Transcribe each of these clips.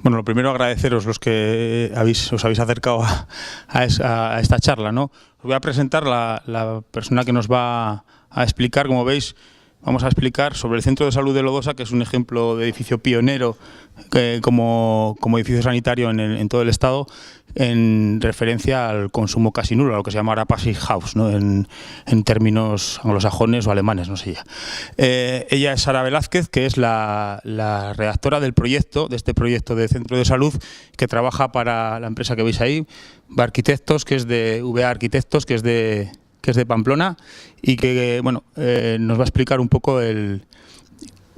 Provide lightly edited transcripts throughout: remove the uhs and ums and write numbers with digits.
Bueno, lo primero agradeceros los que os habéis acercado a esta charla, ¿no? Os voy a presentar la persona que nos va a explicar. Como veis, vamos a explicar sobre el Centro de Salud de Lodosa, que es un ejemplo de edificio pionero como edificio sanitario en todo el Estado, en referencia al consumo casi nulo, a lo que se llama ahora Passive House, ¿no? en términos anglosajones o alemanes, no sé ya. Ella es Sara Velázquez, que es la redactora del proyecto, de este proyecto de Centro de Salud, que trabaja para la empresa que veis ahí, VA Arquitectos, que es de VA Arquitectos, que es de Pamplona, y que bueno, nos va a explicar un poco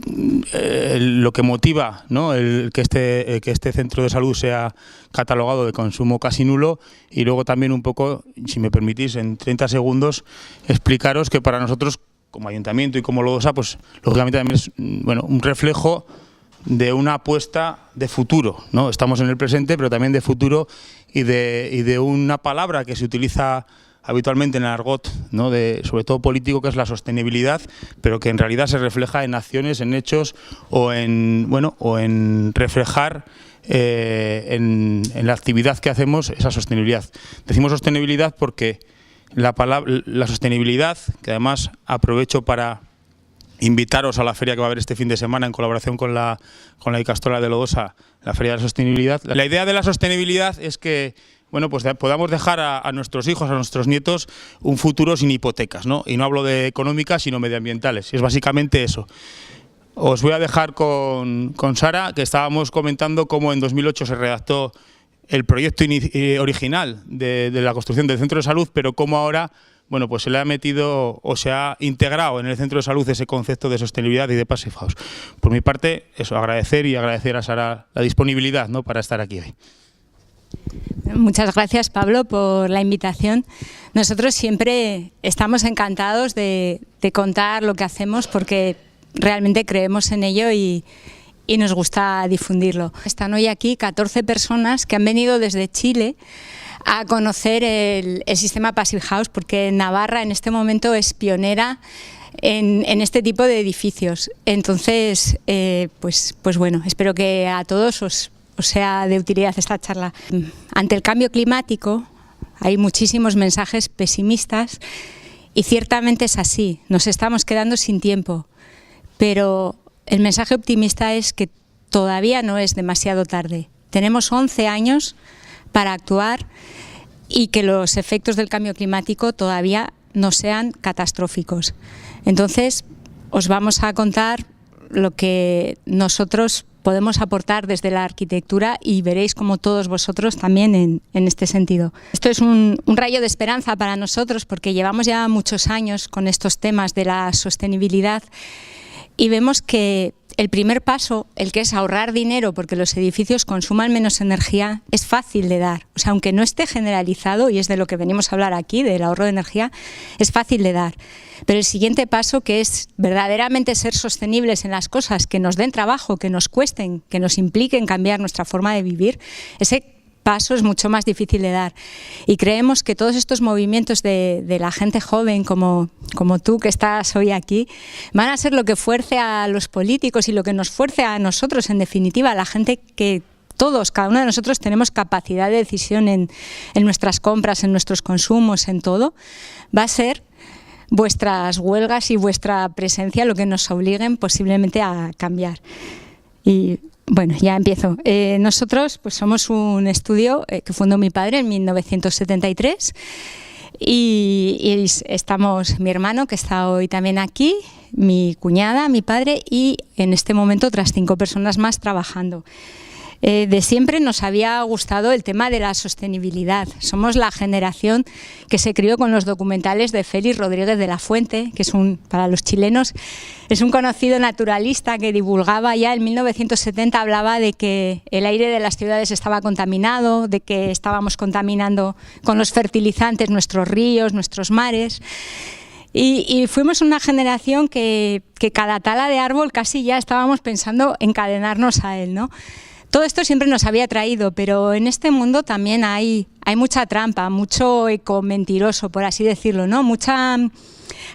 lo que motiva, ¿no? que este centro de salud sea catalogado de consumo casi nulo, y luego también un poco, si me permitís, en 30 segundos, explicaros que para nosotros, como ayuntamiento y como Lodosa, pues lógicamente también es un reflejo de una apuesta de futuro, ¿no? Estamos en el presente, pero también de futuro, y de una palabra que se utiliza habitualmente en el argot, ¿no? Sobre todo político, que es la sostenibilidad, pero que en realidad se refleja en acciones, en hechos, o en reflejar en la actividad que hacemos esa sostenibilidad. Decimos sostenibilidad porque la sostenibilidad, que además aprovecho para invitaros a la feria que va a haber este fin de semana en colaboración con la Ikastola de Lodosa, la Feria de la Sostenibilidad. La idea de la sostenibilidad es que pues podamos dejar a nuestros hijos, a nuestros nietos, un futuro sin hipotecas, ¿no? Y no hablo de económicas, sino medioambientales. Es básicamente eso. Os voy a dejar con Sara, que estábamos comentando cómo en 2008 se redactó el proyecto original de la construcción del centro de salud, pero cómo ahora pues se le ha metido o se ha integrado en el centro de salud ese concepto de sostenibilidad y de Passive House. Por mi parte, eso, agradecer a Sara la disponibilidad, ¿no?, para estar aquí hoy. Muchas gracias, Pablo, por la invitación. Nosotros siempre estamos encantados de contar lo que hacemos, porque realmente creemos en ello y nos gusta difundirlo. Están hoy aquí 14 personas que han venido desde Chile a conocer el sistema Passive House, porque Navarra en este momento es pionera en este tipo de edificios. Entonces, pues bueno, espero que a todos os sea de utilidad esta charla. Ante el cambio climático hay muchísimos mensajes pesimistas, y ciertamente es así, nos estamos quedando sin tiempo, pero el mensaje optimista es que todavía no es demasiado tarde. Tenemos 11 años para actuar y que los efectos del cambio climático todavía no sean catastróficos. Entonces, os vamos a contar lo que nosotros podemos aportar desde la arquitectura, y veréis como todos vosotros también en este sentido. Esto es un rayo de esperanza para nosotros, porque llevamos ya muchos años con estos temas de la sostenibilidad, y vemos que el primer paso, el que es ahorrar dinero porque los edificios consuman menos energía, es fácil de dar. O sea, aunque no esté generalizado, y es de lo que venimos a hablar aquí, del ahorro de energía, es fácil de dar. Pero el siguiente paso, que es verdaderamente ser sostenibles en las cosas que nos den trabajo, que nos cuesten, que nos impliquen cambiar nuestra forma de vivir, ese paso es mucho más difícil de dar. Y creemos que todos estos movimientos de la gente joven, como tú que estás hoy aquí, van a ser lo que fuerce a los políticos y lo que nos fuerce a nosotros, en definitiva, a la gente que todos, cada uno de nosotros tenemos capacidad de decisión en nuestras compras, en nuestros consumos, en todo. Va a ser vuestras huelgas y vuestra presencia lo que nos obliguen posiblemente a cambiar. Y bueno, ya empiezo. Nosotros pues somos un estudio que fundó mi padre en 1973, y estamos mi hermano, que está hoy también aquí, mi cuñada, mi padre, y en este momento otras 5 personas más trabajando. De siempre nos había gustado el tema de la sostenibilidad. Somos la generación que se crió con los documentales de Félix Rodríguez de la Fuente, que es para los chilenos, es un conocido naturalista que divulgaba ya en 1970, hablaba de que el aire de las ciudades estaba contaminado, de que estábamos contaminando con los fertilizantes nuestros ríos, nuestros mares. Y fuimos una generación que cada tala de árbol casi ya estábamos pensando encadenarnos a él, ¿no? Todo esto siempre nos había atraído, pero en este mundo también hay mucha trampa, mucho eco mentiroso, por así decirlo, ¿no? Mucha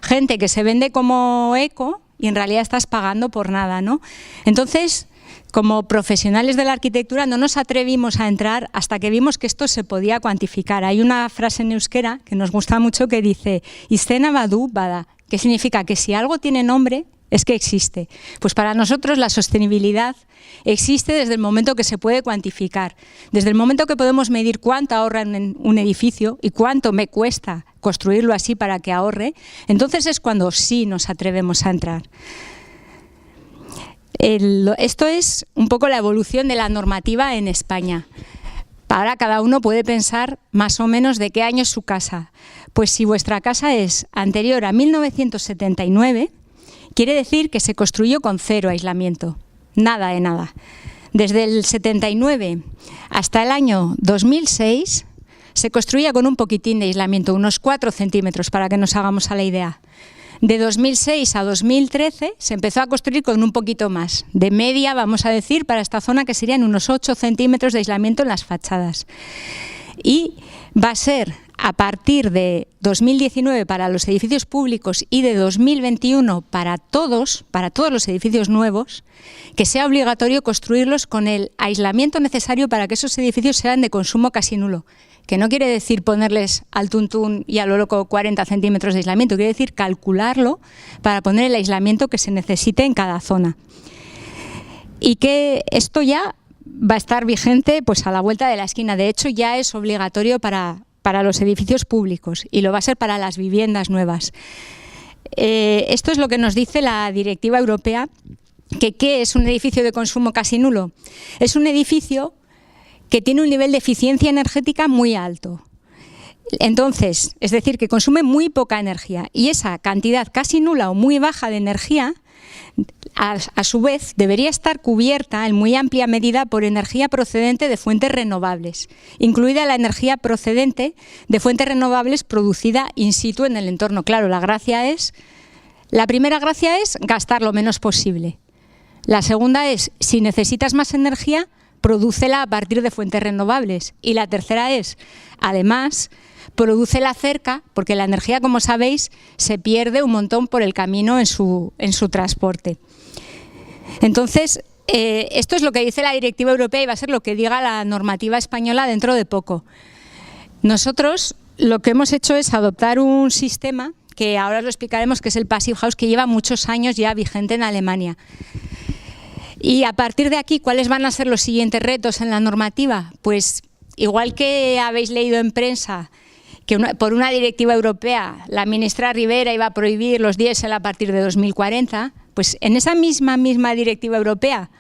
gente que se vende como eco y en realidad estás pagando por nada, ¿no? Entonces, como profesionales de la arquitectura no nos atrevimos a entrar hasta que vimos que esto se podía cuantificar. Hay una frase en euskera que nos gusta mucho que dice "Izena badu bada", que significa que si algo tiene nombre es que existe. Pues para nosotros la sostenibilidad existe desde el momento que se puede cuantificar, desde el momento que podemos medir cuánto ahorra en un edificio y cuánto me cuesta construirlo así para que ahorre, entonces es cuando sí nos atrevemos a entrar. Esto es un poco la evolución de la normativa en España. Ahora cada uno puede pensar más o menos de qué año es su casa. Pues si vuestra casa es anterior a 1979, quiere decir que se construyó con 0 aislamiento, nada de nada. Desde el 79 hasta el año 2006 se construía con un poquitín de aislamiento, unos 4 centímetros, para que nos hagamos a la idea. De 2006 a 2013 se empezó a construir con un poquito más. De media, vamos a decir, para esta zona que serían unos 8 centímetros de aislamiento en las fachadas. Y va a ser a partir de 2019 para los edificios públicos y de 2021 para todos los edificios nuevos, que sea obligatorio construirlos con el aislamiento necesario para que esos edificios sean de consumo casi nulo. Que no quiere decir ponerles al tuntún y a lo loco 40 centímetros de aislamiento, quiere decir calcularlo para poner el aislamiento que se necesite en cada zona. Y que esto ya va a estar vigente pues a la vuelta de la esquina. De hecho, ya es obligatorio para los edificios públicos y lo va a ser para las viviendas nuevas. Esto es lo que nos dice la Directiva Europea, que ¿qué es un edificio de consumo casi nulo? Es un edificio que tiene un nivel de eficiencia energética muy alto. Entonces, es decir, que consume muy poca energía y esa cantidad casi nula o muy baja de energía, a su vez, debería estar cubierta en muy amplia medida por energía procedente de fuentes renovables, incluida la energía procedente de fuentes renovables producida in situ en el entorno. Claro, la primera gracia es gastar lo menos posible. La segunda es, si necesitas más energía, prodúcela a partir de fuentes renovables. Y la tercera es, además, prodúcela cerca, porque la energía, como sabéis, se pierde un montón por el camino en su transporte. Entonces, esto es lo que dice la Directiva Europea y va a ser lo que diga la normativa española dentro de poco. Nosotros lo que hemos hecho es adoptar un sistema que ahora os lo explicaremos, que es el Passive House, que lleva muchos años ya vigente en Alemania. Y a partir de aquí, ¿cuáles van a ser los siguientes retos en la normativa? Pues igual que habéis leído en prensa que por una directiva europea la ministra Rivera iba a prohibir los diésel a partir de 2040, pues en esa misma directiva europea,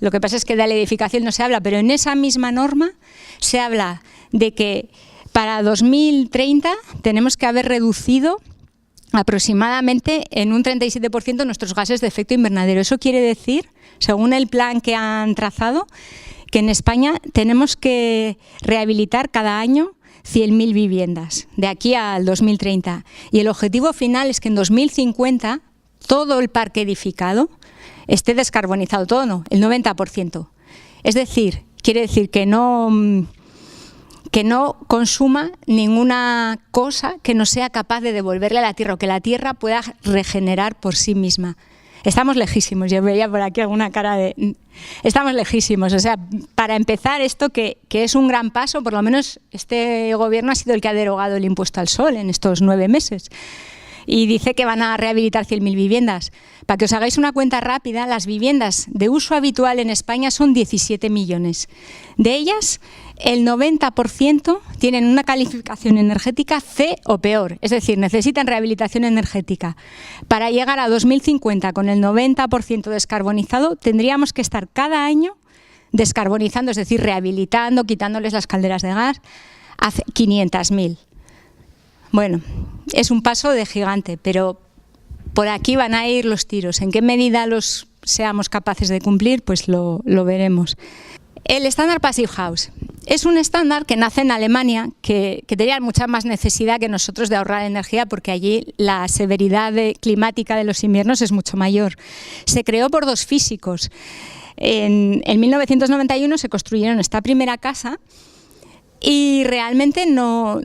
lo que pasa es que de la edificación no se habla, pero en esa misma norma se habla de que para 2030 tenemos que haber reducido aproximadamente en un 37% nuestros gases de efecto invernadero. Eso quiere decir, según el plan que han trazado, que en España tenemos que rehabilitar cada año 100.000 viviendas, de aquí al 2030. Y el objetivo final es que en 2050 todo el parque edificado esté descarbonizado, todo no, el 90%. Es decir, quiere decir que no consuma ninguna cosa que no sea capaz de devolverle a la Tierra o que la Tierra pueda regenerar por sí misma. Estamos lejísimos, yo veía por aquí alguna cara de... Estamos lejísimos, o sea, para empezar esto que es un gran paso, por lo menos este gobierno ha sido el que ha derogado el impuesto al sol en estos 9 meses. Y dice que van a rehabilitar 100.000 viviendas. Para que os hagáis una cuenta rápida, las viviendas de uso habitual en España son 17 millones. De ellas, el 90% tienen una calificación energética C o peor, es decir, necesitan rehabilitación energética. Para llegar a 2050 con el 90% descarbonizado, tendríamos que estar cada año descarbonizando, es decir, rehabilitando, quitándoles las calderas de gas, a 500.000. Bueno, es un paso de gigante, pero por aquí van a ir los tiros. ¿En qué medida los seamos capaces de cumplir? Pues lo veremos. El estándar Passive House es un estándar que nace en Alemania, que tenía mucha más necesidad que nosotros de ahorrar energía, porque allí la severidad climática de los inviernos es mucho mayor. Se creó por 2 físicos. En 1991 se construyeron esta primera casa y realmente no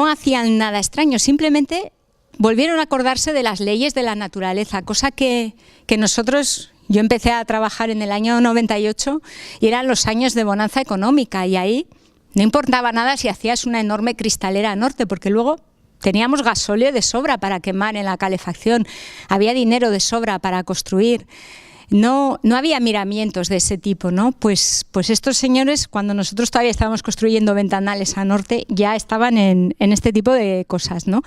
hacían nada extraño, simplemente volvieron a acordarse de las leyes de la naturaleza, cosa que nosotros, Yo empecé a trabajar en el año 98 y eran los años de bonanza económica, y ahí no importaba nada si hacías una enorme cristalera al norte, porque luego teníamos gasóleo de sobra para quemar en la calefacción, había dinero de sobra para construir. No había miramientos de ese tipo, ¿no? Pues estos señores, cuando nosotros todavía estábamos construyendo ventanales a norte, ya estaban en este tipo de cosas, ¿no?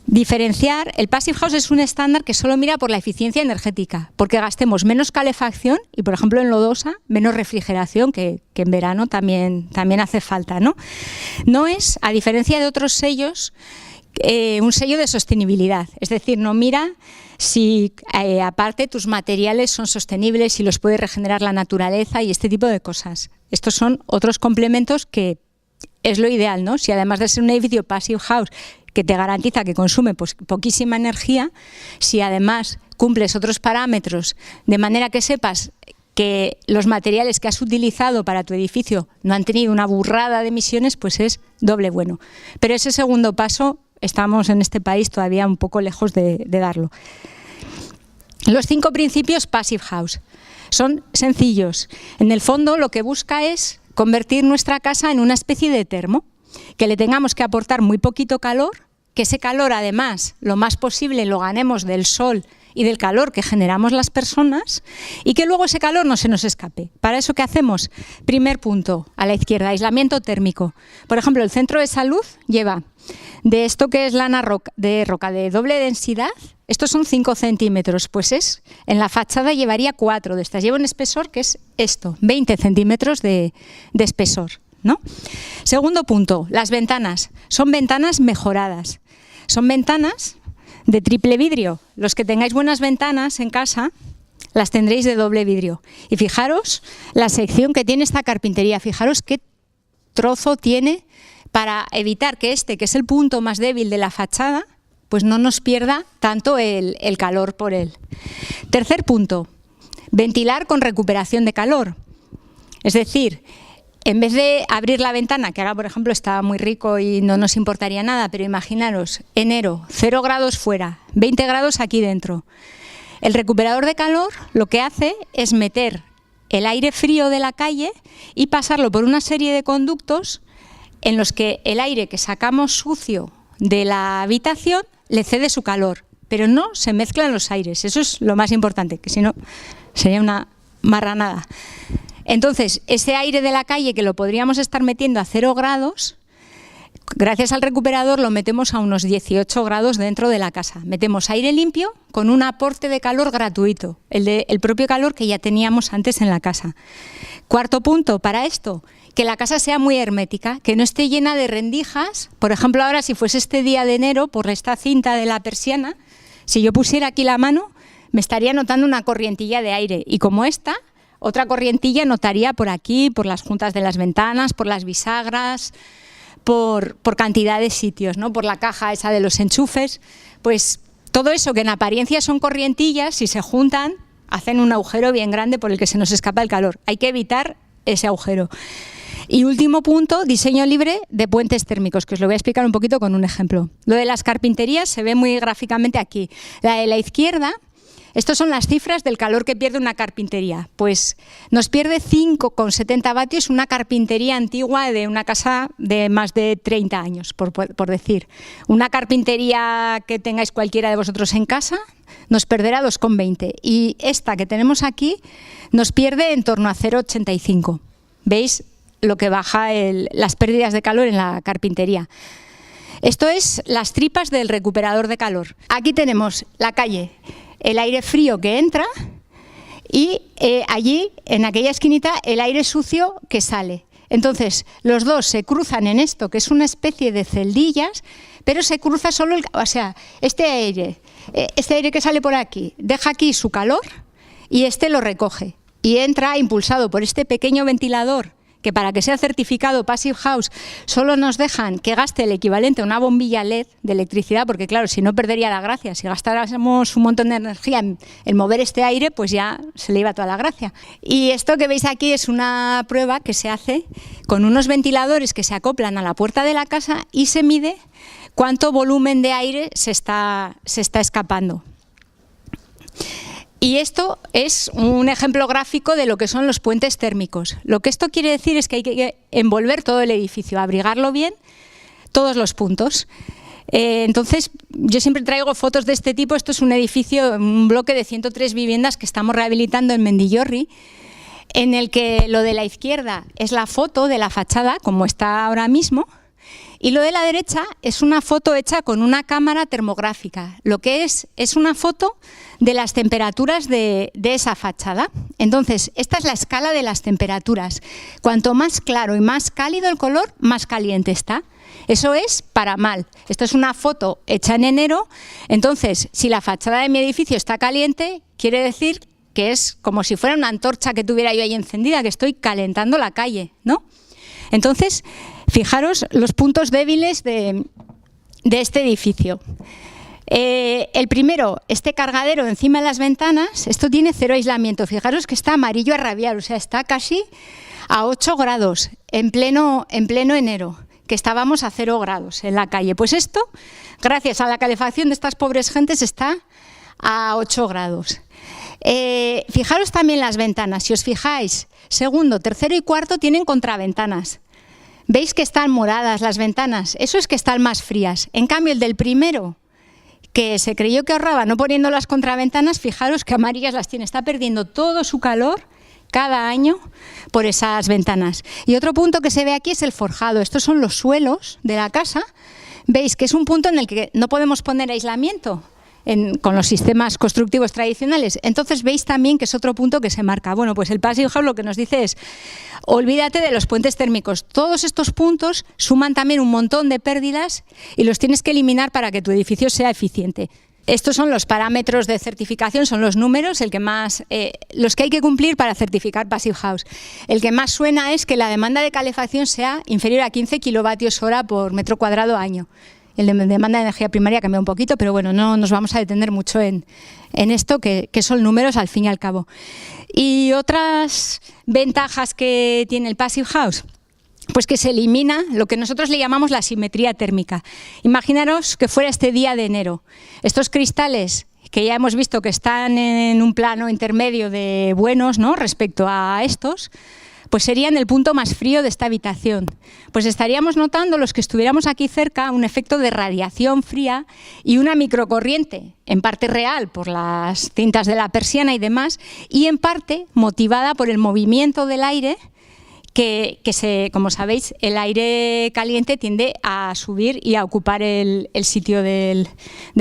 Diferenciar, el Passive House es un estándar que solo mira por la eficiencia energética, porque gastemos menos calefacción y, por ejemplo, en lodosa, menos refrigeración, que en verano también hace falta, ¿no? No es, a diferencia de otros sellos, un sello de sostenibilidad, es decir, no mira si aparte tus materiales son sostenibles, si los puede regenerar la naturaleza y este tipo de cosas. Estos son otros complementos que es lo ideal, ¿no? Si además de ser un edificio Passive House que te garantiza que consume poquísima energía, si además cumples otros parámetros de manera que sepas que los materiales que has utilizado para tu edificio no han tenido una burrada de emisiones, pues es doble bueno. Pero ese segundo paso estamos en este país todavía un poco lejos de darlo. Los 5 principios Passive House son sencillos. En el fondo lo que busca es convertir nuestra casa en una especie de termo, que le tengamos que aportar muy poquito calor, que ese calor además lo más posible lo ganemos del sol y del calor que generamos las personas, y que luego ese calor no se nos escape. ¿Para eso qué hacemos? Primer punto, a la izquierda, aislamiento térmico. Por ejemplo, el centro de salud lleva de esto que es lana de roca de doble densidad, estos son 5 centímetros, pues en la fachada llevaría 4 de estas. Lleva un espesor que es esto, 20 centímetros de espesor, ¿no? Segundo punto, las ventanas. Son ventanas mejoradas. Son ventanas de triple vidrio. Los que tengáis buenas ventanas en casa las tendréis de doble vidrio. Y fijaros la sección que tiene esta carpintería. Fijaros qué trozo tiene para evitar que que es el punto más débil de la fachada, pues no nos pierda tanto el calor por él. Tercer punto, ventilar con recuperación de calor. Es decir, en vez de abrir la ventana, que ahora por ejemplo está muy rico y no nos importaría nada, pero imaginaros, enero, 0 grados fuera, 20 grados aquí dentro. El recuperador de calor lo que hace es meter el aire frío de la calle y pasarlo por una serie de conductos en los que el aire que sacamos sucio de la habitación le cede su calor, pero no se mezclan los aires. Eso es lo más importante, que si no sería una marranada. Entonces, ese aire de la calle que lo podríamos estar metiendo a 0 grados, gracias al recuperador lo metemos a unos 18 grados dentro de la casa. Metemos aire limpio con un aporte de calor gratuito, el propio calor que ya teníamos antes en la casa. Cuarto punto para esto, que la casa sea muy hermética, que no esté llena de rendijas. Por ejemplo, ahora si fuese este día de enero, por esta cinta de la persiana, si yo pusiera aquí la mano, me estaría notando una corrientilla de aire. Y como esta, otra corrientilla notaría por aquí, por las juntas de las ventanas, por las bisagras, por cantidad de sitios, ¿no? Por la caja esa de los enchufes. Pues todo eso que en apariencia son corrientillas, si se juntan, hacen un agujero bien grande por el que se nos escapa el calor. Hay que evitar ese agujero. Y último punto, diseño libre de puentes térmicos, que os lo voy a explicar un poquito con un ejemplo. Lo de las carpinterías se ve muy gráficamente aquí. La de la izquierda, estas son las cifras del calor que pierde una carpintería. Pues nos pierde 5,70 vatios una carpintería antigua de una casa de más de 30 años, por decir. Una carpintería que tengáis cualquiera de vosotros en casa nos perderá 2,20. Y esta que tenemos aquí nos pierde en torno a 0,85. ¿Veis lo que baja las pérdidas de calor en la carpintería? Esto es las tripas del recuperador de calor. Aquí tenemos la calle, el aire frío que entra y allí, en aquella esquinita, el aire sucio que sale. Entonces, los dos se cruzan en esto, que es una especie de celdillas, pero se cruza solo, este aire que sale por aquí, deja aquí su calor y este lo recoge. Y entra impulsado por este pequeño ventilador, que para que sea certificado Passive House solo nos dejan que gaste el equivalente a una bombilla LED de electricidad, porque claro, si no perdería la gracia. Si gastáramos un montón de energía en mover este aire, pues ya se le iba toda la gracia. Y esto que veis aquí es una prueba que se hace con unos ventiladores que se acoplan a la puerta de la casa y se mide cuánto volumen de aire se está escapando. Y esto es un ejemplo gráfico de lo que son los puentes térmicos. Lo que esto quiere decir es que hay que envolver todo el edificio, abrigarlo bien, todos los puntos. Entonces, yo siempre traigo fotos de este tipo. Esto es un edificio, un bloque de 103 viviendas que estamos rehabilitando en Mendillorri, en el que lo de la izquierda es la foto de la fachada, como está ahora mismo, y lo de la derecha es una foto hecha con una cámara termográfica. Lo que es una foto de las temperaturas de esa fachada. Entonces, esta es la escala de las temperaturas. Cuanto más claro y más cálido el color, más caliente está. Eso es para mal. Esto es una foto hecha en enero. Entonces, si la fachada de mi edificio está caliente, quiere decir que es como si fuera una antorcha que tuviera yo ahí encendida, que estoy calentando la calle, ¿no? Entonces, fijaros los puntos débiles de este edificio. El primero, este cargadero encima de las ventanas, esto tiene 0 aislamiento. Fijaros que está amarillo a rabiar, o sea, está casi a 8 grados en pleno enero, que estábamos a 0 grados en la calle. Pues esto, gracias a la calefacción de estas pobres gentes, está a 8 grados. Fijaros también las ventanas. Si os fijáis, segundo, tercero y cuarto tienen contraventanas. ¿Veis que están moradas las ventanas? Eso es que están más frías. En cambio, el del primero, que se creyó que ahorraba no poniendo las contraventanas, fijaros que amarillas las tiene. Está perdiendo todo su calor cada año por esas ventanas. Y otro punto que se ve aquí es el forjado. Estos son los suelos de la casa. Veis que es un punto en el que no podemos poner aislamiento con los sistemas constructivos tradicionales. Entonces veis también que es otro punto que se marca. Bueno, pues el Passive House lo que nos dice es: olvídate de los puentes térmicos. Todos estos puntos suman también un montón de pérdidas y los tienes que eliminar para que tu edificio sea eficiente. Estos son los parámetros de certificación, son los números, los que hay que cumplir para certificar Passive House. El que más suena es que la demanda de calefacción sea inferior a 15 kilovatios hora por metro cuadrado año. El de demanda de energía primaria cambia un poquito, pero bueno, no nos vamos a detener mucho en esto, que son números al fin y al cabo. Y otras ventajas que tiene el Passive House, pues que se elimina lo que nosotros le llamamos la simetría térmica. Imaginaros que fuera este día de enero. Estos cristales que ya hemos visto que están en un plano intermedio de buenos, ¿no?, respecto a estos, pues serían el punto más frío de esta habitación. Pues estaríamos notando, los que estuviéramos aquí cerca, un efecto de radiación fría y una microcorriente, en parte real por las cintas de la persiana y demás, y en parte motivada por el movimiento del aire, como sabéis, el aire caliente tiende a subir y a ocupar el sitio del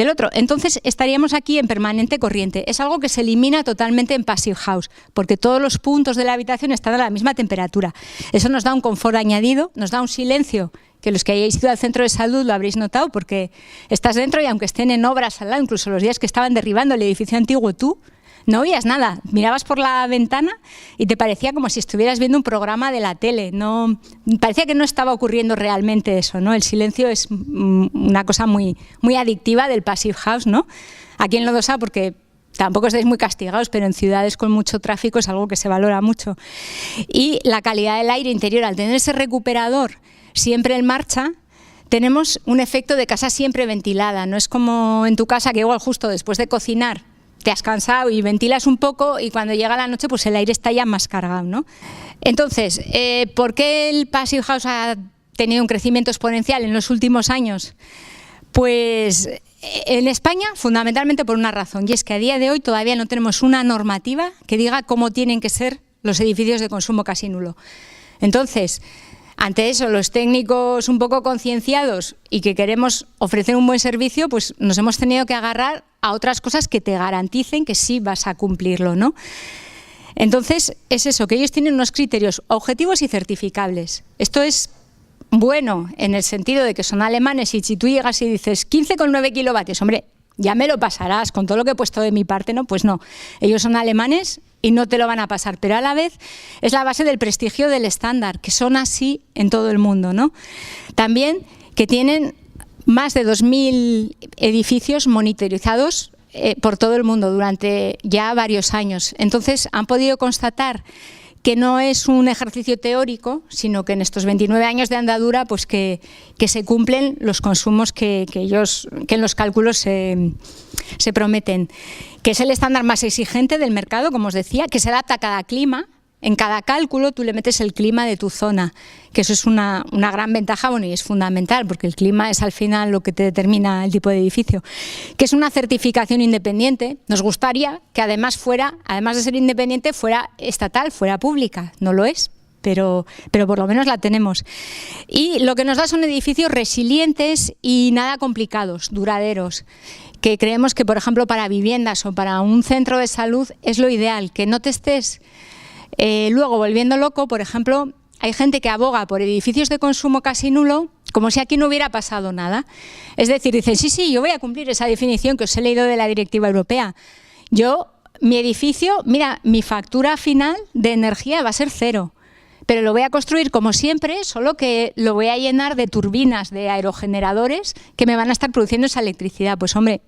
otro. Entonces estaríamos aquí en permanente corriente. Es algo que se elimina totalmente en Passive House, porque todos los puntos de la habitación están a la misma temperatura. Eso nos da un confort añadido, nos da un silencio, que los que hayáis ido al centro de salud lo habréis notado, porque estás dentro y aunque estén en obras al lado, incluso los días que estaban derribando el edificio antiguo, tú no oías nada, mirabas por la ventana y te parecía como si estuvieras viendo un programa de la tele. Parecía que no estaba ocurriendo realmente eso, ¿no? El silencio es una cosa muy, muy adictiva del Passive House, ¿no? Aquí en Lodosa, porque tampoco estáis muy castigados, pero en ciudades con mucho tráfico es algo que se valora mucho. Y la calidad del aire interior, al tener ese recuperador siempre en marcha, tenemos un efecto de casa siempre ventilada. No es como en tu casa que igual justo después de cocinar te has cansado y ventilas un poco y cuando llega la noche pues el aire está ya más cargado, ¿no? Entonces, ¿por qué el Passive House ha tenido un crecimiento exponencial en los últimos años? Pues en España fundamentalmente por una razón, y es que a día de hoy todavía no tenemos una normativa que diga cómo tienen que ser los edificios de consumo casi nulo. Entonces, ante eso, los técnicos un poco concienciados y que queremos ofrecer un buen servicio, pues nos hemos tenido que agarrar a otras cosas que te garanticen que sí vas a cumplirlo, ¿no? Entonces, es eso, que ellos tienen unos criterios objetivos y certificables. Esto es bueno en el sentido de que son alemanes y si tú llegas y dices 15,9 kilovatios, hombre, ya me lo pasarás con todo lo que he puesto de mi parte, ¿no? Pues no, ellos son alemanes y no te lo van a pasar, pero a la vez es la base del prestigio del estándar, que son así en todo el mundo, ¿no? También que tienen más de 2.000 edificios monitorizados por todo el mundo durante ya varios años. Entonces han podido constatar que no es un ejercicio teórico, sino que en estos 29 años de andadura, pues que se cumplen los consumos que en los cálculos se prometen, que es el estándar más exigente del mercado, como os decía, que se adapta a cada clima. En cada cálculo tú le metes el clima de tu zona, que eso es una gran ventaja, bueno, y es fundamental, porque el clima es al final lo que te determina el tipo de edificio, que es una certificación independiente. Nos gustaría que además de ser independiente, fuera estatal, fuera pública. No lo es, pero por lo menos la tenemos. Y lo que nos da son edificios resilientes y nada complicados, duraderos, que creemos que, por ejemplo, para viviendas o para un centro de salud es lo ideal, que no te estés luego volviendo loco. Por ejemplo, hay gente que aboga por edificios de consumo casi nulo, como si aquí no hubiera pasado nada. Es decir, dicen, sí, yo voy a cumplir esa definición que os he leído de la directiva europea. Mi edificio, mira, mi factura final de energía va a ser 0, pero lo voy a construir como siempre, solo que lo voy a llenar de turbinas, de aerogeneradores que me van a estar produciendo esa electricidad. Pues hombre,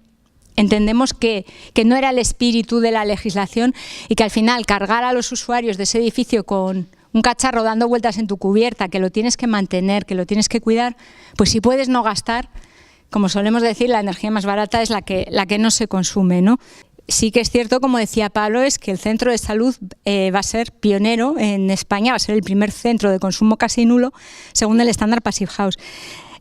entendemos que no era el espíritu de la legislación y que al final cargar a los usuarios de ese edificio con un cacharro dando vueltas en tu cubierta, que lo tienes que mantener, que lo tienes que cuidar, pues si puedes no gastar, como solemos decir, la energía más barata es la que no se consume, ¿no? Sí que es cierto, como decía Pablo, es que el centro de salud va a ser pionero en España, va a ser el primer centro de consumo casi nulo según el estándar Passive House.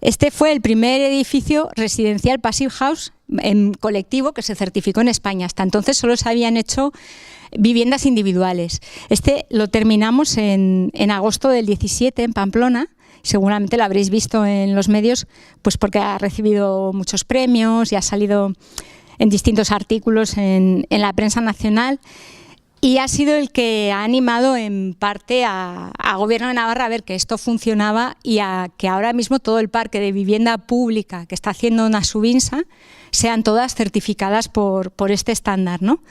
Este fue el primer edificio residencial Passive House en colectivo que se certificó en España. Hasta entonces solo se habían hecho viviendas individuales. Este lo terminamos en agosto del 17 en Pamplona. Seguramente lo habréis visto en los medios, pues porque ha recibido muchos premios y ha salido en distintos artículos en la prensa nacional. Y ha sido el que ha animado en parte a Gobierno de Navarra a ver que esto funcionaba y a que ahora mismo todo el parque de vivienda pública que está haciendo una Subinsa sean todas certificadas por este estándar, ¿no?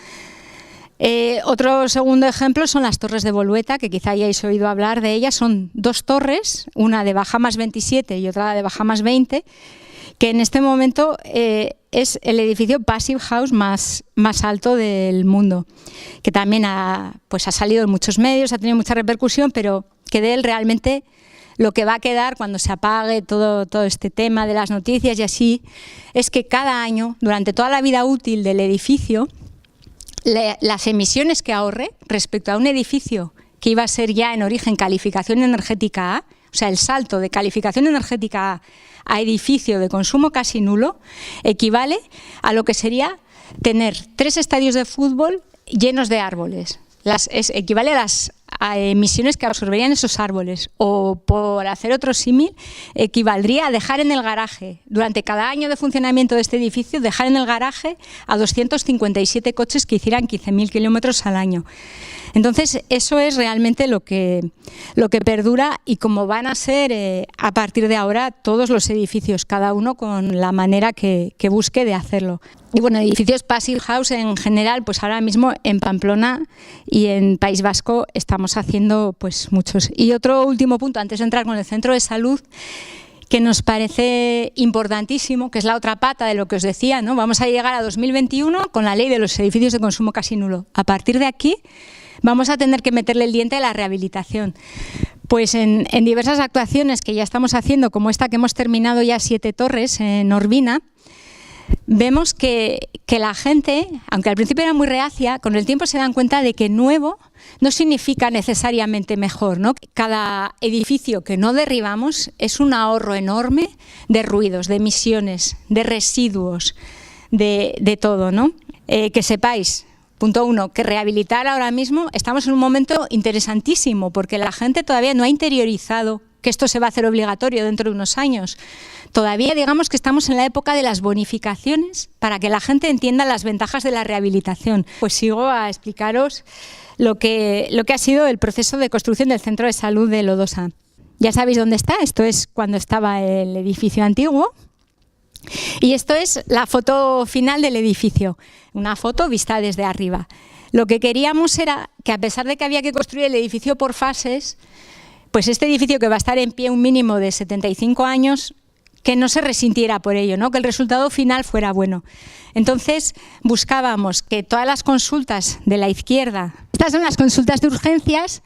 Otro segundo ejemplo son las torres de Bolueta, que quizá hayáis oído hablar de ellas. Son 2 torres, una de baja más 27 y otra de baja más 20, que en este momento es el edificio Passive House más alto del mundo, que también ha salido en muchos medios, ha tenido mucha repercusión, pero que de él realmente lo que va a quedar cuando se apague todo este tema de las noticias y así, es que cada año, durante toda la vida útil del edificio, las emisiones que ahorre respecto a un edificio que iba a ser ya en origen calificación energética A, o sea, el salto de calificación energética a edificio de consumo casi nulo, equivale a lo que sería tener 3 estadios de fútbol llenos de árboles. Equivale a las emisiones que absorberían esos árboles. O, por hacer otro símil, equivaldría a dejar en el garaje, durante cada año de funcionamiento de este edificio, dejar en el garaje a 257 coches que hicieran 15.000 kilómetros al año. Entonces, eso es realmente lo que perdura y como van a ser a partir de ahora todos los edificios, cada uno con la manera que busque de hacerlo. Y bueno, edificios Passive House en general, pues ahora mismo en Pamplona y en País Vasco estamos haciendo pues muchos. Y otro último punto, antes de entrar con el centro de salud, que nos parece importantísimo, que es la otra pata de lo que os decía, ¿no? Vamos a llegar a 2021 con la ley de los edificios de consumo casi nulo. A partir de aquí vamos a tener que meterle el diente a la rehabilitación. Pues en diversas actuaciones que ya estamos haciendo, como esta que hemos terminado ya 7 torres en Orvina, vemos que la gente, aunque al principio era muy reacia, con el tiempo se dan cuenta de que nuevo no significa necesariamente mejor, ¿no? Cada edificio que no derribamos es un ahorro enorme de ruidos, de emisiones, de residuos, de todo, ¿no? Que sepáis, punto 1, que rehabilitar ahora mismo estamos en un momento interesantísimo porque la gente todavía no ha interiorizado que esto se va a hacer obligatorio dentro de unos años. Todavía digamos que estamos en la época de las bonificaciones para que la gente entienda las ventajas de la rehabilitación. Pues sigo a explicaros lo que ha sido el proceso de construcción del centro de salud de Lodosa. Ya sabéis dónde está, esto es cuando estaba el edificio antiguo y esto es la foto final del edificio, una foto vista desde arriba. Lo que queríamos era que, a pesar de que había que construir el edificio por fases, pues este edificio, que va a estar en pie un mínimo de 75 años, que no se resintiera por ello, ¿no? Que el resultado final fuera bueno. Entonces buscábamos que todas las consultas de la izquierda, estas son las consultas de urgencias,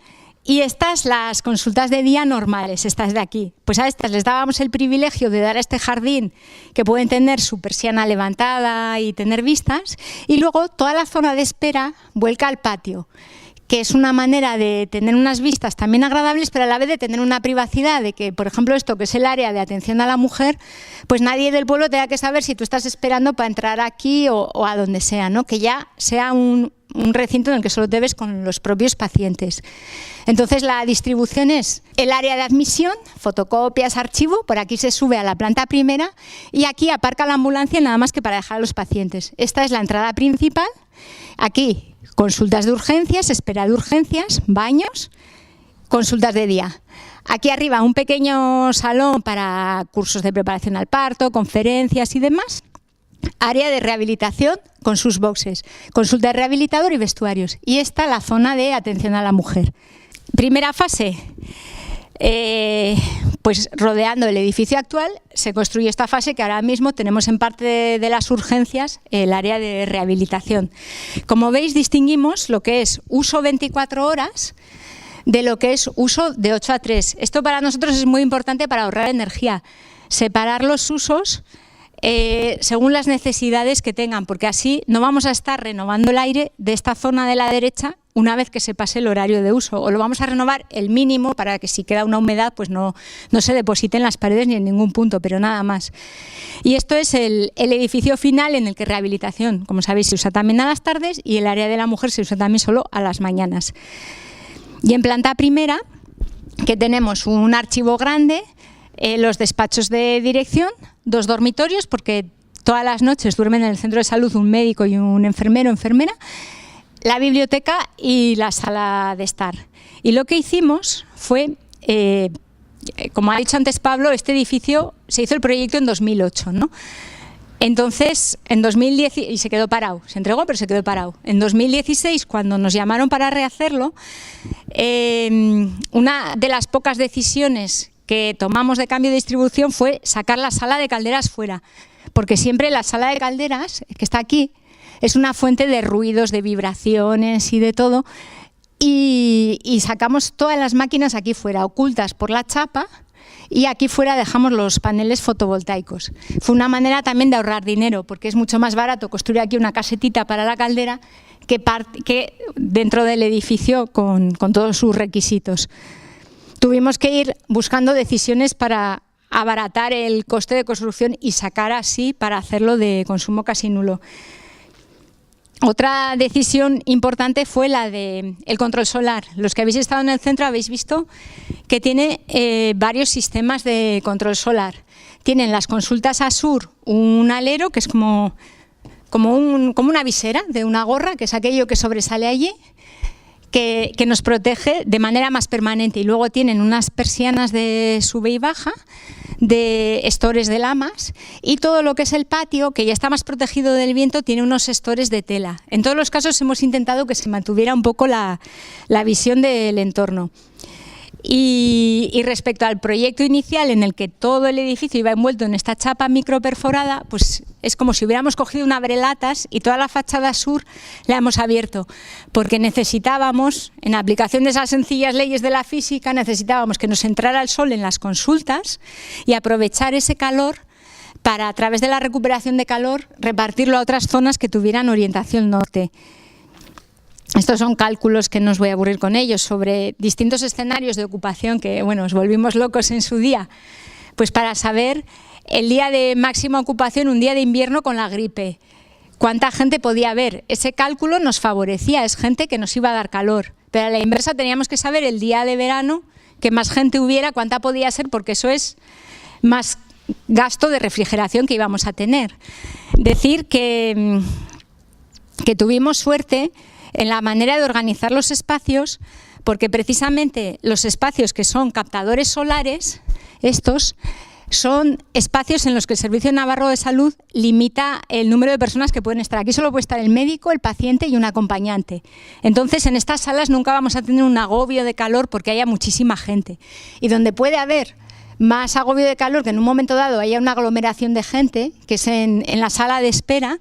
Y estas las consultas de día normales, estas de aquí. Pues a estas les dábamos el privilegio de dar a este jardín que pueden tener su persiana levantada y tener vistas, y luego toda la zona de espera vuelca al patio, que es una manera de tener unas vistas también agradables, pero a la vez de tener una privacidad, de que, por ejemplo, esto que es el área de atención a la mujer, pues nadie del pueblo tenga que saber si tú estás esperando para entrar aquí o a donde sea, ¿no? Que ya sea un recinto en el que solo te ves con los propios pacientes. Entonces la distribución es el área de admisión, fotocopias, archivo, por aquí se sube a la planta primera y aquí aparca la ambulancia nada más que para dejar a los pacientes. Esta es la entrada principal, aquí consultas de urgencias, espera de urgencias, baños, consultas de día. Aquí arriba un pequeño salón para cursos de preparación al parto, conferencias y demás. Área de rehabilitación con sus boxes, consulta de rehabilitador y vestuarios. Y esta la zona de atención a la mujer. Primera fase, pues rodeando el edificio actual se construye esta fase que ahora mismo tenemos en parte de las urgencias el área de rehabilitación. Como veis, distinguimos lo que es uso 24 horas de lo que es uso de 8 a 3. Esto para nosotros es muy importante para ahorrar energía, separar los usos según las necesidades que tengan, porque así no vamos a estar renovando el aire de esta zona de la derecha una vez que se pase el horario de uso, o lo vamos a renovar el mínimo para que si queda una humedad pues no se deposite en las paredes ni en ningún punto, pero nada más. Y esto es el edificio final en el que rehabilitación, como sabéis, se usa también a las tardes y el área de la mujer se usa también solo a las mañanas. Y en planta primera, que tenemos un archivo grande, los despachos de dirección, 2 dormitorios, porque todas las noches duermen en el centro de salud un médico y un enfermero o enfermera, la biblioteca y la sala de estar. Y lo que hicimos fue, como ha dicho antes Pablo, este edificio se hizo el proyecto en 2008, ¿no? Entonces, en 2010, y se quedó parado, se entregó pero se quedó parado. En 2016, cuando nos llamaron para rehacerlo, una de las pocas decisiones que tomamos de cambio de distribución fue sacar la sala de calderas fuera, porque siempre la sala de calderas, que está aquí, es una fuente de ruidos, de vibraciones y de todo, y sacamos todas las máquinas aquí fuera, ocultas por la chapa, y aquí fuera dejamos los paneles fotovoltaicos. Fue una manera también de ahorrar dinero, porque es mucho más barato construir aquí una casetita para la caldera que dentro del edificio con todos sus requisitos. Tuvimos que ir buscando decisiones para abaratar el coste de construcción y sacar así para hacerlo de consumo casi nulo. Otra decisión importante fue la del control solar. Los que habéis estado en el centro habéis visto que tiene varios sistemas de control solar. Tienen las consultas Asur un alero que es como una visera de una gorra, que es aquello que sobresale allí, que nos protege de manera más permanente, y luego tienen unas persianas de sube y baja, de estores de lamas, y todo lo que es el patio, que ya está más protegido del viento, tiene unos estores de tela. En todos los casos hemos intentado que se mantuviera un poco la visión del entorno. Y respecto al proyecto inicial, en el que todo el edificio iba envuelto en esta chapa microperforada, pues es como si hubiéramos cogido un abrelatas y toda la fachada sur la hemos abierto, porque necesitábamos, en aplicación de esas sencillas leyes de la física, necesitábamos que nos entrara el sol en las consultas y aprovechar ese calor para, a través de la recuperación de calor, repartirlo a otras zonas que tuvieran orientación norte. Estos son cálculos que no os voy a aburrir con ellos, sobre distintos escenarios de ocupación que, bueno, os volvimos locos en su día, pues para saber el día de máxima ocupación, un día de invierno con la gripe, cuánta gente podía haber. Ese cálculo nos favorecía, es gente que nos iba a dar calor, pero a la inversa teníamos que saber el día de verano, que más gente hubiera, cuánta podía ser, porque eso es más gasto de refrigeración que íbamos a tener. Decir que tuvimos suerte en la manera de organizar los espacios, porque precisamente los espacios que son captadores solares, estos son espacios en los que el Servicio Navarro de Salud limita el número de personas que pueden estar. Aquí solo puede estar el médico, el paciente y un acompañante. Entonces, en estas salas nunca vamos a tener un agobio de calor porque haya muchísima gente. Y donde puede haber más agobio de calor, que en un momento dado haya una aglomeración de gente, que es en la sala de espera,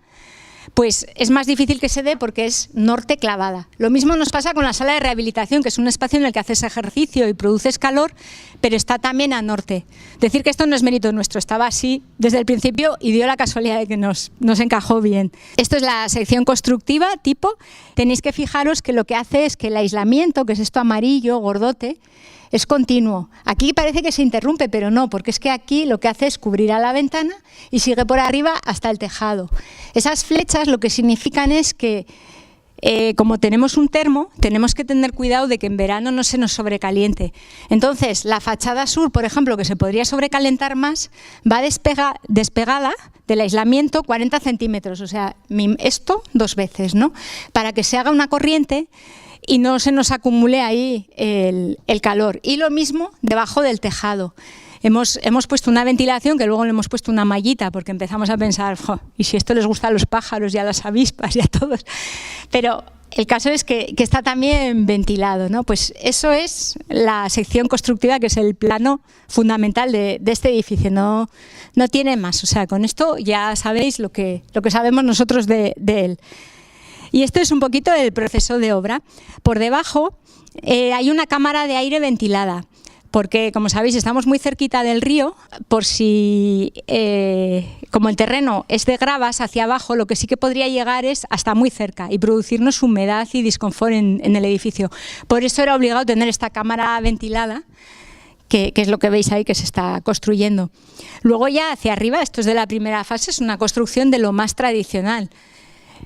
pues es más difícil que se dé porque es norte clavada. Lo mismo nos pasa con la sala de rehabilitación, que es un espacio en el que haces ejercicio y produces calor, pero está también a norte. Decir que esto no es mérito nuestro, estaba así desde el principio y dio la casualidad de que nos encajó bien. Esto es la sección constructiva tipo. Tenéis que fijaros que lo que hace es que el aislamiento, que es esto amarillo, gordote, es continuo. Aquí parece que se interrumpe, pero no, porque es que aquí lo que hace es cubrir a la ventana y sigue por arriba hasta el tejado. Esas flechas lo que significan es que, como tenemos un termo, tenemos que tener cuidado de que en verano no se nos sobrecaliente. Entonces, la fachada sur, por ejemplo, que se podría sobrecalentar más, va despegada del aislamiento 40 centímetros, o sea, esto 2 veces, ¿no? Para que se haga una corriente y no se nos acumule ahí el calor. Y lo mismo debajo del tejado. Hemos puesto una ventilación que luego le hemos puesto una mallita porque empezamos a pensar, ¿y si esto les gusta a los pájaros y a las avispas y a todos? Pero el caso es que está también ventilado, ¿no? Pues eso es la sección constructiva, que es el plano fundamental de este edificio. No tiene más. O sea, con esto ya sabéis lo que sabemos nosotros de él. Y esto es un poquito el proceso de obra. Por debajo hay una cámara de aire ventilada, porque, como sabéis, estamos muy cerquita del río, por si, como el terreno es de gravas hacia abajo, lo que sí que podría llegar es hasta muy cerca y producirnos humedad y disconfort en el edificio. Por eso era obligado tener esta cámara ventilada, que es lo que veis ahí que se está construyendo. Luego ya hacia arriba, esto es de la primera fase, es una construcción de lo más tradicional.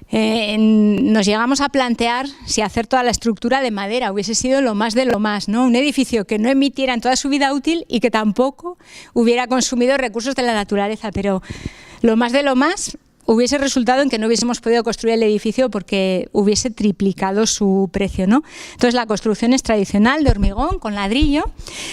Nos llegamos a plantear si hacer toda la estructura de madera hubiese sido lo más de lo más, ¿no? Un edificio que no emitiera en toda su vida útil y que tampoco hubiera consumido recursos de la naturaleza, pero lo más de lo más hubiese resultado en que no hubiésemos podido construir el edificio porque hubiese triplicado su precio, ¿no? Entonces la construcción es tradicional, de hormigón, con ladrillo,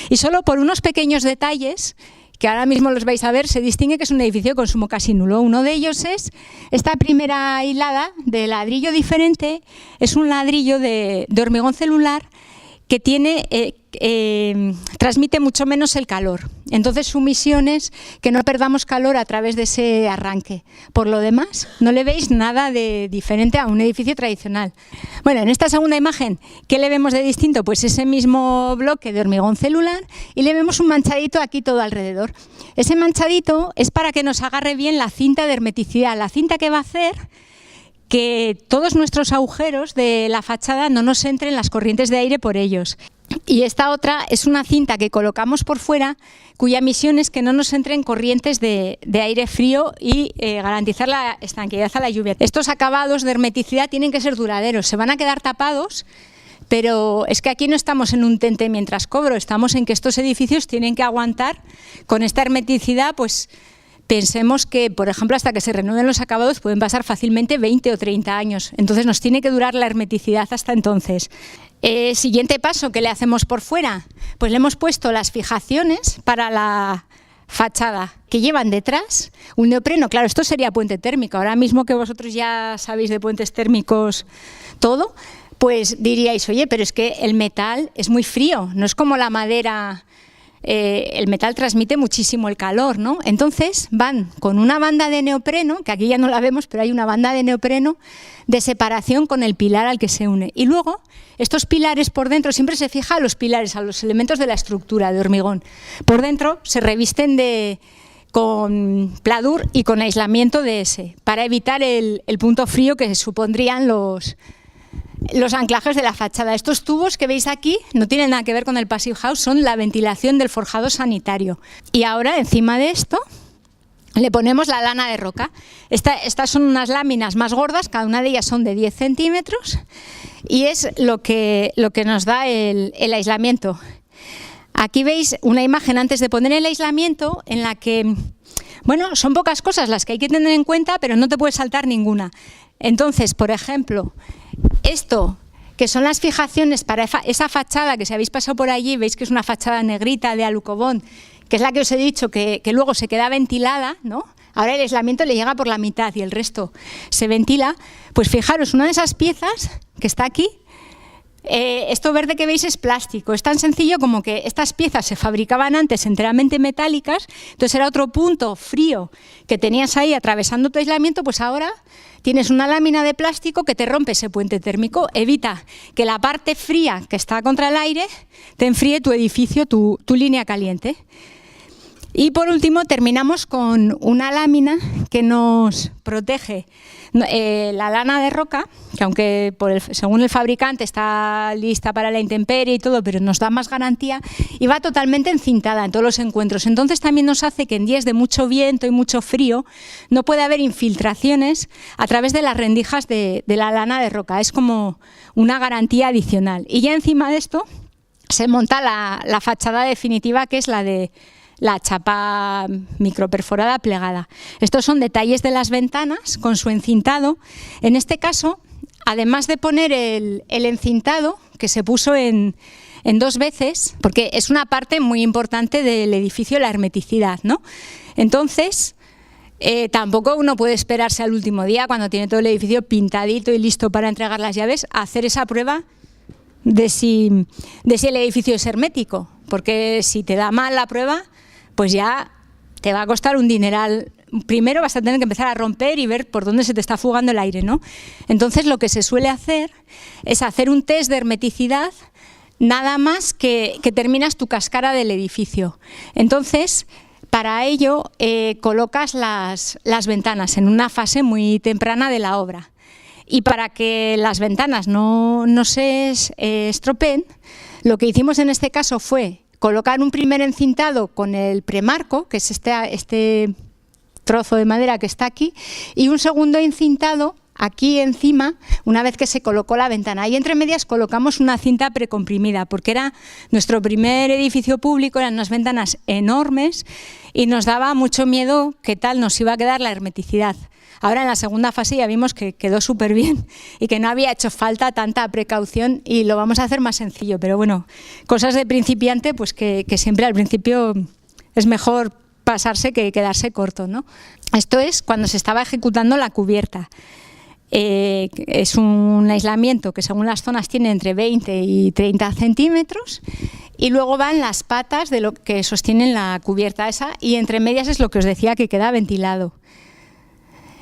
y solo por unos pequeños detalles que ahora mismo los vais a ver, se distingue que es un edificio de consumo casi nulo. Uno de ellos es esta primera hilada de ladrillo diferente, es un ladrillo de hormigón celular que transmite mucho menos el calor. Entonces su misión es que no perdamos calor a través de ese arranque. Por lo demás, no le veis nada de diferente a un edificio tradicional. Bueno, en esta segunda imagen, ¿qué le vemos de distinto? Pues ese mismo bloque de hormigón celular y le vemos un manchadito aquí todo alrededor. Ese manchadito es para que nos agarre bien la cinta de hermeticidad, la cinta que va a hacer que todos nuestros agujeros de la fachada no nos entren las corrientes de aire por ellos. Y esta otra es una cinta que colocamos por fuera, cuya misión es que no nos entren corrientes de aire frío y garantizar la estanqueidad a la lluvia. Estos acabados de hermeticidad tienen que ser duraderos, se van a quedar tapados, pero es que aquí no estamos en un tente mientras cobro, estamos en que estos edificios tienen que aguantar con esta hermeticidad, pues pensemos que, por ejemplo, hasta que se renueven los acabados pueden pasar fácilmente 20 o 30 años. Entonces nos tiene que durar la hermeticidad hasta entonces. Siguiente paso, ¿qué le hacemos por fuera? Pues le hemos puesto las fijaciones para la fachada que llevan detrás un neopreno. Claro, esto sería puente térmico. Ahora mismo que vosotros ya sabéis de puentes térmicos todo, pues diríais, oye, pero es que el metal es muy frío, no es como la madera. El metal transmite muchísimo el calor, ¿no? Entonces van con una banda de neopreno, que aquí ya no la vemos, pero hay una banda de neopreno de separación con el pilar al que se une. Y luego, estos pilares por dentro, siempre se fija a los pilares, a los elementos de la estructura de hormigón. Por dentro se revisten con pladur y con aislamiento de ese, para evitar el punto frío que supondrían los anclajes de la fachada. Estos tubos que veis aquí no tienen nada que ver con el Passive House, son la ventilación del forjado sanitario. Y ahora, encima de esto, le ponemos la lana de roca. Estas son unas láminas más gordas, cada una de ellas son de 10 centímetros, y es lo que nos da el aislamiento. Aquí veis una imagen antes de poner el aislamiento en la que, bueno, son pocas cosas las que hay que tener en cuenta, pero no te puedes saltar ninguna. Entonces, por ejemplo, esto, que son las fijaciones para esa fachada que si habéis pasado por allí, veis que es una fachada negrita de alucobón, que es la que os he dicho que luego se queda ventilada, ¿no? Ahora el aislamiento le llega por la mitad y el resto se ventila. Pues fijaros, una de esas piezas que está aquí, Esto verde que veis es plástico. Es tan sencillo como que estas piezas se fabricaban antes enteramente metálicas, entonces era otro punto frío que tenías ahí atravesando tu aislamiento, pues ahora tienes una lámina de plástico que te rompe ese puente térmico, evita que la parte fría que está contra el aire te enfríe tu edificio, tu línea caliente. Y por último terminamos con una lámina que nos protege la lana de roca, que aunque según el fabricante está lista para la intemperie y todo, pero nos da más garantía y va totalmente encintada en todos los encuentros. Entonces también nos hace que en días de mucho viento y mucho frío no puede haber infiltraciones a través de las rendijas de la lana de roca. Es como una garantía adicional. Y ya encima de esto se monta la fachada definitiva, que es la de la chapa microperforada plegada. Estos son detalles de las ventanas con su encintado. En este caso, además de poner el encintado, que se puso en 2 veces, porque es una parte muy importante del edificio, la hermeticidad, ¿no? Entonces, tampoco uno puede esperarse al último día, cuando tiene todo el edificio pintadito y listo para entregar las llaves, a hacer esa prueba de si el edificio es hermético, porque si te da mal la prueba, pues ya te va a costar un dineral. Primero vas a tener que empezar a romper y ver por dónde se te está fugando el aire, ¿no? Entonces lo que se suele hacer es hacer un test de hermeticidad nada más que terminas tu cascara del edificio. Entonces, para ello colocas las ventanas en una fase muy temprana de la obra. Y para que las ventanas no se estropeen, lo que hicimos en este caso fue colocar un primer encintado con el premarco, que es este trozo de madera que está aquí, y un segundo encintado aquí encima, una vez que se colocó la ventana. Y entre medias colocamos una cinta precomprimida, porque era nuestro primer edificio público, eran unas ventanas enormes y nos daba mucho miedo qué tal nos iba a quedar la hermeticidad. Ahora en la segunda fase ya vimos que quedó súper bien y que no había hecho falta tanta precaución y lo vamos a hacer más sencillo. Pero bueno, cosas de principiante, pues que siempre al principio es mejor pasarse que quedarse corto, ¿no? Esto es cuando se estaba ejecutando la cubierta. Es un aislamiento que según las zonas tiene entre 20 y 30 centímetros y luego van las patas de lo que sostienen la cubierta esa y entre medias es lo que os decía que queda ventilado.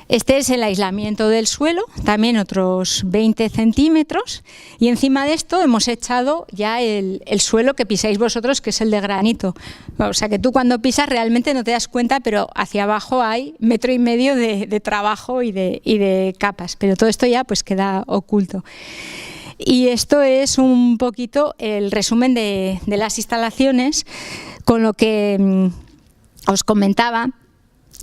Este es el aislamiento del suelo, también otros 20 centímetros y encima de esto hemos echado ya el suelo que pisáis vosotros, que es el de granito. O sea que tú cuando pisas realmente no te das cuenta, pero hacia abajo hay 1,5 metros de trabajo y de capas, pero todo esto ya pues queda oculto. Y esto es un poquito el resumen de las instalaciones, con lo que os comentaba.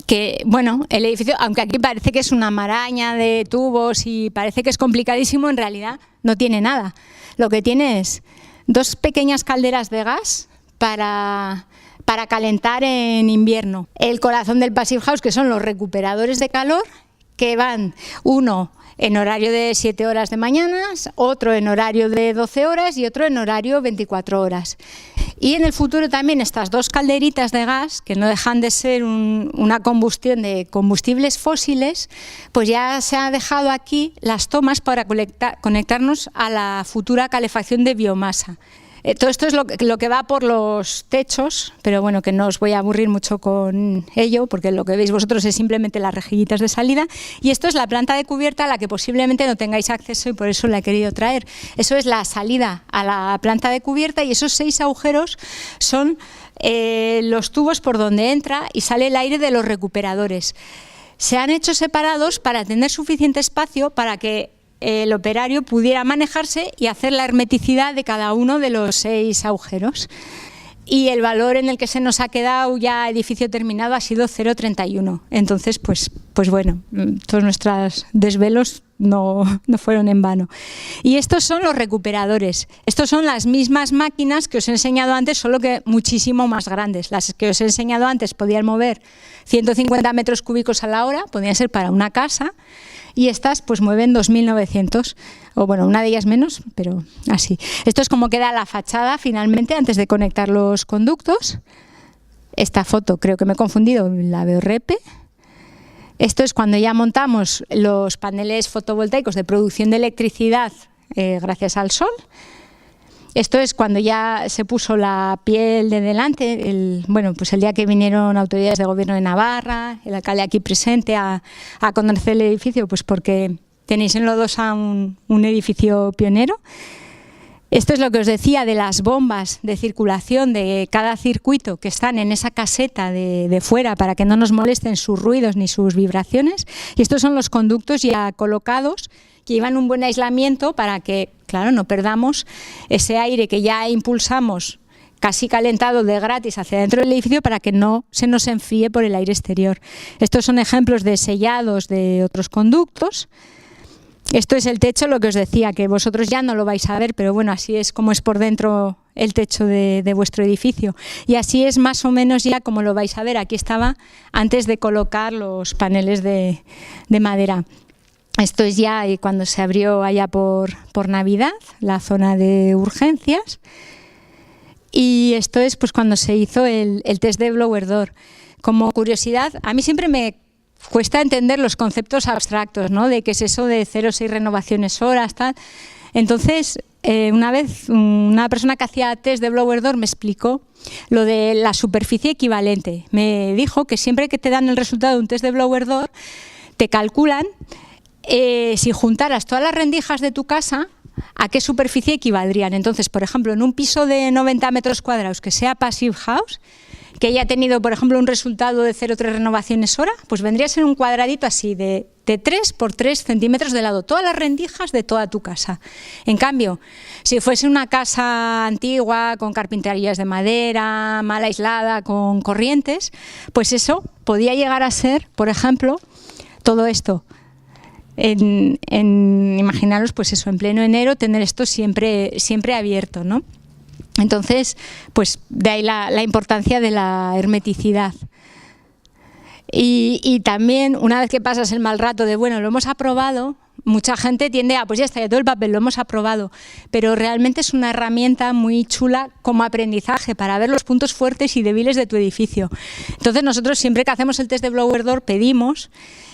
Que, bueno, el edificio, aunque aquí parece que es una maraña de tubos y parece que es complicadísimo, en realidad no tiene nada. Lo que tiene es 2 pequeñas calderas de gas para calentar en invierno. El corazón del Passive House, que son los recuperadores de calor, que van uno en horario de 7 horas de mañanas, otro en horario de 12 horas y otro en horario 24 horas. Y en el futuro también estas 2 calderitas de gas, que no dejan de ser una combustión de combustibles fósiles, pues ya se ha dejado aquí las tomas para conectarnos a la futura calefacción de biomasa. Todo esto es lo que va por los techos, pero bueno, que no os voy a aburrir mucho con ello, porque lo que veis vosotros es simplemente las rejillitas de salida. Y esto es la planta de cubierta a la que posiblemente no tengáis acceso y por eso la he querido traer. Eso es la salida a la planta de cubierta y esos 6 agujeros son los tubos por donde entra y sale el aire de los recuperadores. Se han hecho separados para tener suficiente espacio para que el operario pudiera manejarse y hacer la hermeticidad de cada uno de los 6 agujeros. Y el valor en el que se nos ha quedado ya edificio terminado ha sido 0,31. Entonces, pues bueno, todos nuestros desvelos no fueron en vano. Y estos son los recuperadores. Estos son las mismas máquinas que os he enseñado antes, solo que muchísimo más grandes. Las que os he enseñado antes podían mover 150 metros cúbicos a la hora, podían ser para una casa, y estas pues mueven 2.900, o bueno, una de ellas menos, pero así. Esto es como queda la fachada finalmente antes de conectar los conductos. Esta foto creo que me he confundido, la veo repe. Esto es cuando ya montamos los paneles fotovoltaicos de producción de electricidad gracias al sol. Esto es cuando ya se puso la piel de delante, pues el día que vinieron autoridades de gobierno de Navarra, el alcalde aquí presente a conocer el edificio, pues porque tenéis en Lodosa un edificio pionero. Esto es lo que os decía de las bombas de circulación de cada circuito que están en esa caseta de fuera para que no nos molesten sus ruidos ni sus vibraciones. Y estos son los conductos ya colocados que llevan un buen aislamiento para que, claro, no perdamos ese aire que ya impulsamos casi calentado de gratis hacia dentro del edificio para que no se nos enfríe por el aire exterior. Estos son ejemplos de sellados de otros conductos. Esto es el techo, lo que os decía, que vosotros ya no lo vais a ver, pero bueno, así es como es por dentro el techo de vuestro edificio. Y así es más o menos ya como lo vais a ver. Aquí estaba antes de colocar los paneles de madera. Esto es ya cuando se abrió allá por Navidad, la zona de urgencias. Y esto es pues cuando se hizo el test de blower door. Como curiosidad, a mí siempre me cuesta entender los conceptos abstractos, ¿no? De qué es eso de 0,6 renovaciones horas, tal. Entonces, una vez una persona que hacía test de blower door me explicó lo de la superficie equivalente. Me dijo que siempre que te dan el resultado de un test de blower door, te calculan si juntaras todas las rendijas de tu casa, ¿a qué superficie equivaldrían? Entonces, por ejemplo, en un piso de 90 metros cuadrados que sea passive house, que haya tenido, por ejemplo, un resultado de 0,3 renovaciones hora, pues vendría a ser un cuadradito así de 3 por 3 centímetros de lado, todas las rendijas de toda tu casa. En cambio, si fuese una casa antigua, con carpinterías de madera, mal aislada, con corrientes, pues eso podía llegar a ser, por ejemplo, todo esto. Imaginaros, pues eso, en pleno enero, tener esto siempre abierto, ¿no? Entonces, pues de ahí la importancia de la hermeticidad. Y también, una vez que pasas el mal rato de, bueno, lo hemos aprobado, mucha gente tiende a, pues ya está, ya todo el papel lo hemos aprobado, pero realmente es una herramienta muy chula como aprendizaje para ver los puntos fuertes y débiles de tu edificio. Entonces nosotros siempre que hacemos el test de blower door pedimos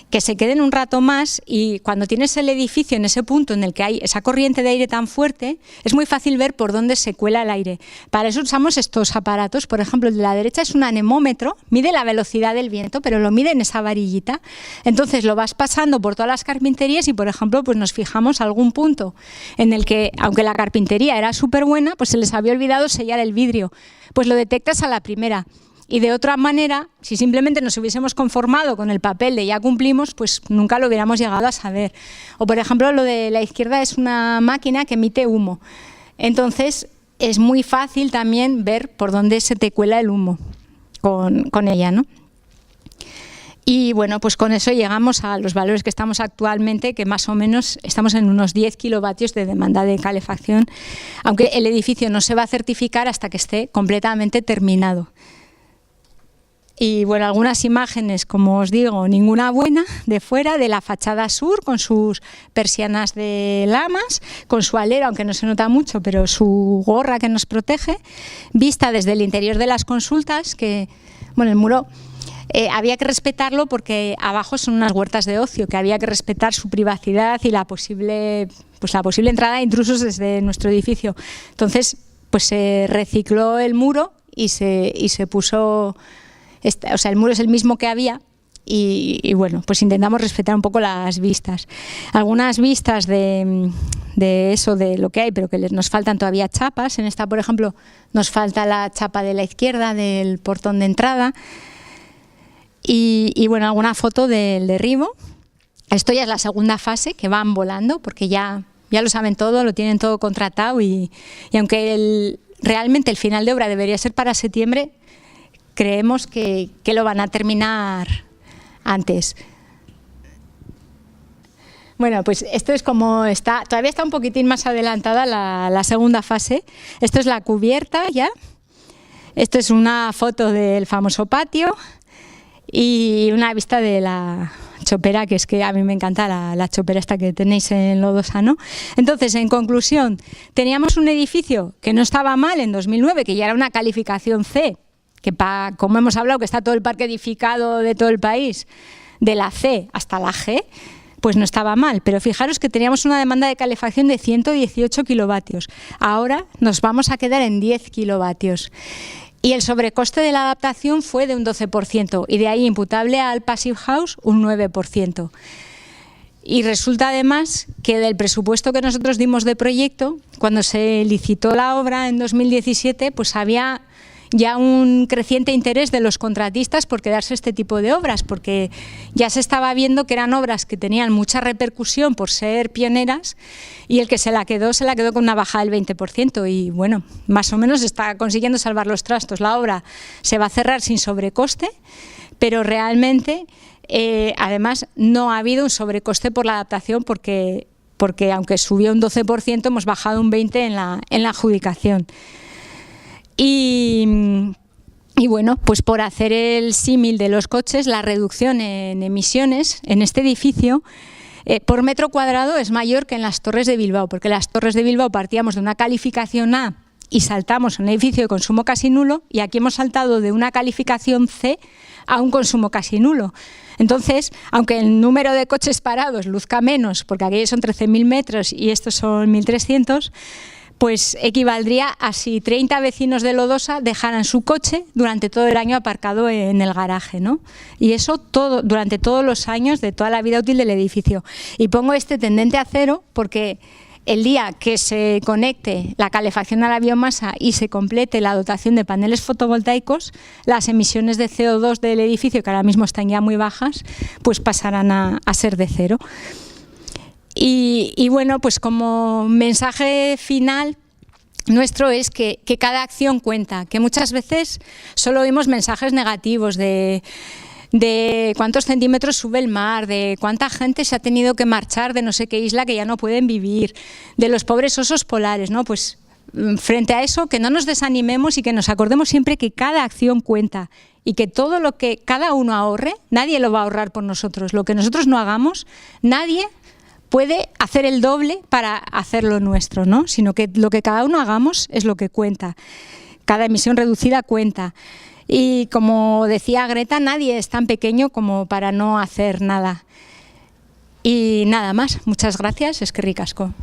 que se queden un rato más, y cuando tienes el edificio en ese punto en el que hay esa corriente de aire tan fuerte, es muy fácil ver por dónde se cuela el aire. Para eso usamos estos aparatos. Por ejemplo, el de la derecha es un anemómetro, mide la velocidad del viento, pero lo mide en esa varillita. Entonces lo vas pasando por todas las carpinterías y, por ejemplo, pues nos fijamos algún punto en el que, aunque la carpintería era súper buena, pues se les había olvidado sellar el vidrio. Pues lo detectas a la primera. Y de otra manera, si simplemente nos hubiésemos conformado con el papel de ya cumplimos, pues nunca lo hubiéramos llegado a saber. O, por ejemplo, lo de la izquierda es una máquina que emite humo. Entonces, es muy fácil también ver por dónde se te cuela el humo con ella, ¿no? Y bueno, pues con eso llegamos a los valores que estamos actualmente, que más o menos estamos en unos 10 kilovatios de demanda de calefacción, aunque el edificio no se va a certificar hasta que esté completamente terminado. Y bueno, algunas imágenes, como os digo, ninguna buena, de fuera, de la fachada sur, con sus persianas de lamas, con su alero, aunque no se nota mucho, pero su gorra que nos protege, vista desde el interior de las consultas, que, bueno, el muro había que respetarlo porque abajo son unas huertas de ocio, que había que respetar su privacidad y la posible entrada de intrusos desde nuestro edificio. Entonces, pues se recicló el muro y se puso... O sea, el muro es el mismo que había y bueno, pues intentamos respetar un poco las vistas. Algunas vistas de eso, de lo que hay, pero que nos faltan todavía chapas. En esta, por ejemplo, nos falta la chapa de la izquierda del portón de entrada. Y bueno, alguna foto del derribo. Esto ya es la segunda fase, que van volando, porque ya lo saben todo, lo tienen todo contratado y aunque realmente el final de obra debería ser para septiembre, creemos que lo van a terminar antes. Bueno, pues esto es como está, todavía está un poquitín más adelantada la segunda fase. Esto es la cubierta ya. Esto es una foto del famoso patio y una vista de la chopera, que es que a mí me encanta la chopera esta que tenéis en Lodosa, ¿no? Entonces, en conclusión, teníamos un edificio que no estaba mal en 2009, que ya era una calificación C, que como hemos hablado, que está todo el parque edificado de todo el país, de la C hasta la G, pues no estaba mal, pero fijaros que teníamos una demanda de calefacción de 118 kilovatios. Ahora nos vamos a quedar en 10 kilovatios. Y el sobrecoste de la adaptación fue de un 12% y de ahí imputable al Passive House un 9%. Y resulta además que del presupuesto que nosotros dimos de proyecto, cuando se licitó la obra en 2017, pues había ya un creciente interés de los contratistas por quedarse este tipo de obras, porque ya se estaba viendo que eran obras que tenían mucha repercusión por ser pioneras, y el que se la quedó con una bajada del 20%, y bueno, más o menos está consiguiendo salvar los trastos. La obra se va a cerrar sin sobrecoste, pero realmente además no ha habido un sobrecoste por la adaptación, porque aunque subió un 12%, hemos bajado un 20% en la adjudicación. Y bueno, pues por hacer el símil de los coches, la reducción en emisiones en este edificio por metro cuadrado es mayor que en las Torres de Bilbao, porque en las Torres de Bilbao partíamos de una calificación A y saltamos a un edificio de consumo casi nulo, y aquí hemos saltado de una calificación C a un consumo casi nulo. Entonces, aunque el número de coches parados luzca menos, porque aquellos son 13.000 metros y estos son 1.300, pues equivaldría a si 30 vecinos de Lodosa dejaran su coche durante todo el año aparcado en el garaje, ¿no? Y eso durante todos los años de toda la vida útil del edificio. Y pongo este tendente a cero porque el día que se conecte la calefacción a la biomasa y se complete la dotación de paneles fotovoltaicos, las emisiones de CO2 del edificio, que ahora mismo están ya muy bajas, pues pasarán a ser de cero. Y bueno, pues como mensaje final nuestro es que cada acción cuenta, que muchas veces solo oímos mensajes negativos de cuántos centímetros sube el mar, de cuánta gente se ha tenido que marchar de no sé qué isla que ya no pueden vivir, de los pobres osos polares, ¿no? Pues frente a eso, que no nos desanimemos y que nos acordemos siempre que cada acción cuenta y que todo lo que cada uno ahorre, nadie lo va a ahorrar por nosotros. Lo que nosotros no hagamos, nadie puede hacer el doble para hacerlo nuestro, ¿no? Sino que lo que cada uno hagamos es lo que cuenta. Cada emisión reducida cuenta. Y como decía Greta, nadie es tan pequeño como para no hacer nada. Y nada más. Muchas gracias. Eskerrik asko.